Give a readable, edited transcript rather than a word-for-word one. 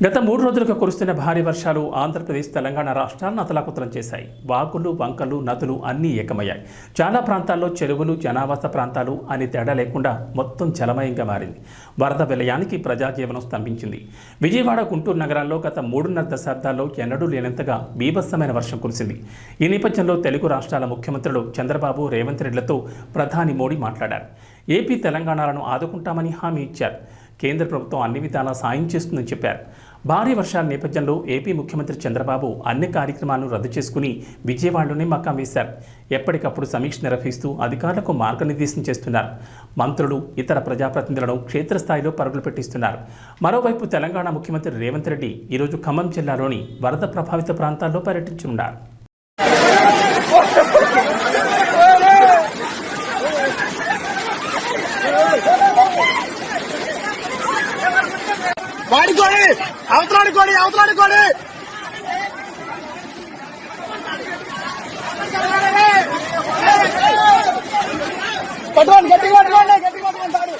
గత 3 రోజులుగా కురుస్తున్న భారీ వర్షాలు ఆంధ్రప్రదేశ్, తెలంగాణ రాష్ట్రాలను అతలాకుతలం చేశాయి. వాగులు, వంకలు, నదులు అన్నీ ఏకమయ్యాయి. చాలా ప్రాంతాల్లో చెరువులు, జనావాస ప్రాంతాలు అని తేడా లేకుండా మొత్తం జలమయంగా మారింది. వరద విలయానికి ప్రజాజీవనం స్తంభించింది. విజయవాడ, గుంటూరు నగరాల్లో గత 3.5 దశాబ్దాల్లో ఎన్నడూ లేనంతగా బీభత్సమైన వర్షం కురిసింది. ఈ నేపథ్యంలో తెలుగు రాష్ట్రాల ముఖ్యమంత్రులు చంద్రబాబు, రేవంత్ రెడ్డిలతో ప్రధాని మోడీ మాట్లాడారు. ఏపీ, తెలంగాణలను ఆదుకుంటామని హామీ ఇచ్చారు. కేంద్ర ప్రభుత్వం అన్ని విధాలా సాయం చేస్తుందని చెప్పారు. భారీ వర్షాల నేపథ్యంలో ఏపీ ముఖ్యమంత్రి చంద్రబాబు అన్ని కార్యక్రమాలను రద్దు చేసుకుని విజయవాడలోనే మకాం వేశారు. ఎప్పటికప్పుడు సమీక్ష నిర్వహిస్తూ అధికారులకు మార్గనిర్దేశం చేస్తున్నారు. మంత్రులు, ఇతర ప్రజాప్రతినిధులను క్షేత్రస్థాయిలో పరుగులు పెట్టిస్తున్నారు. మరోవైపు తెలంగాణ ముఖ్యమంత్రి రేవంత్ రెడ్డి ఈరోజు ఖమ్మం జిల్లాలోని వరద ప్రభావిత ప్రాంతాల్లో పర్యటించనున్నారు. వాడుకోండి, అవతలాడుకోండి, అవతలాడుకోండి. పట్టుకోండి, గట్టిగా పట్టుకోండి, గట్టిగా పట్టుకోండి.